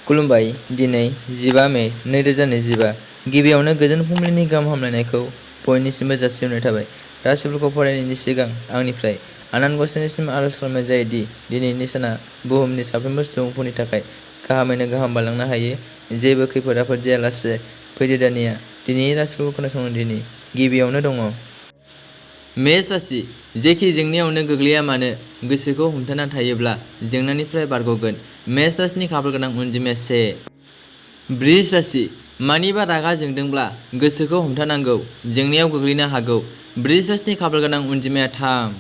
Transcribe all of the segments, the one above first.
खुलुमबाय। दिनै 15 मे 2025 गिबियावनो गोजोन फुंबिलिनि गाहाम हामलायनायखौ बयनिसिमबो जासिहरनाय थाबाय। राशिफोरखौ फरायनायनि सिगां आंनिफ्राय आनान गसाइनिसिम आरज खालामनाय जायोदि दिनैनि साना बुहुमनि साफ्रोमबो सुबुंफोरनि थाखाय गाहामैनो गाहाम बारलांनो हायो। जेबो खैफोद आफोद जायालासे फैदो दानिया दिनैनि राशिफोरखौ खोनासंनो दिनै गिबियावनो दङ। मेष राशि। जेखि जेंनायावनो गोग्लैया मानो गोसोखौ हमथाना थायोब्ला जेंनानिफ्राय बारग'गोन। मेष राशिनि खाफाल गोनां अनजिमाया 1। बृष राशि। मानिबा रागा जोंदोंब्ला गोसोखौ हमथानांगौ, जेंनायाव गोग्लैनो हागौ। बृष राशिनि खाफाल गोनां अनजिमाया 3।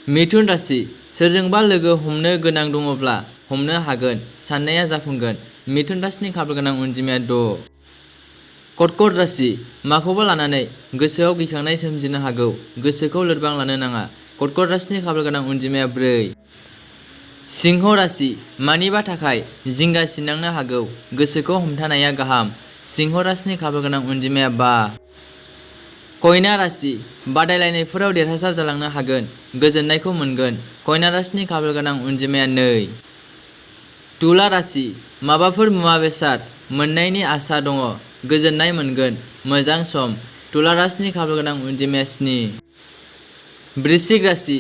मिथुन राशि। सोरजोंबा लोगो हमनो गोनां दङब्ला हमनो हागोन, साननाया जाफुंगोन। मिथुन राशिनि खाफाल गोनां अनजिमाया 6। कर्कट राशि। माखौबा लानानै गोसोआव गिखांनाय सोमजिनो हागौ, गोसोखौ लोरबां लानो नाङा। कर्कट राशिनि खाफाल गोनां अनजिमाया 4। सिंह राशि। मानिबा थाखाय जिंगा सिनांनो हागौ, गोसोखौ हमथानाया गाहाम। सिंह राशिनि खाफाल गोनां अनजिमाया 5। कन्या राशि। बादायलायनायफोराव देरहासार जालांनो हागोन, गोजोननायखौ मोनगोन। कन्या राशिनि खाफाल गोनां अनजिमाया 2। तुला राशि। माबाफोर मुवा बेसाद मोननायनि आसा दङ, गोजोननाय मोनगोन, मोजां सम। तुला राशिनि खाफाल गोनां अनजिमाया 7। वृश्चिक राशि।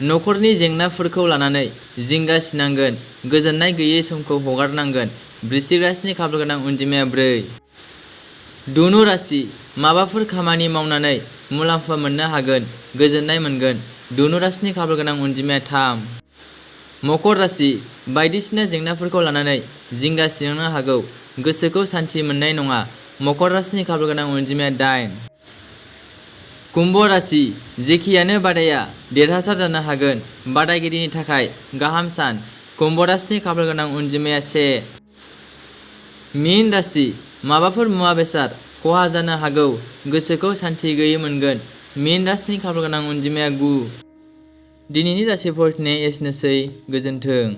नखरनि जेंनाफोरखौ लानानै जिंगा सिनांगोन, गोजोननाय गैयै समखौ हगारनांगोन। वृश्चिक राशिनि खाफाल गोनां अनजिमाया 4। धनु राशि। माबाफोर खामानि मावनानै मुलाम्फा मोननो हागोन, गोजोननाय मोनगोन। धनु राशिनि खाफाल गोनां अनजिमाया 3। मकर राशि। बायदिसिना जेंनाफोरखौ लानानै जिंगा सिनांनो हागौ, गोसोखौ सान्थि मोननाय नङा। मकर राशिनि खाफाल गोनां अनजिमाया 8। कुम्भ राशि। जेखियानो बादाया देरहासार जानो हागोन, बादायगिरिनि थाखाय गाहाम सान। कुम्भ राशिनि खाफाल गोनां अनजिमाया 1। मीन राशि। माबाफोर मुवा बेसाद खहा जानो हागौ, गोसोखौ सान्थि गैयै मोनगोन। मीन राशिनि खाफाल गोनां अनजिमाया 9। दिनैनि राशि फरायनाया एसेनोसै। गोजोन्थों।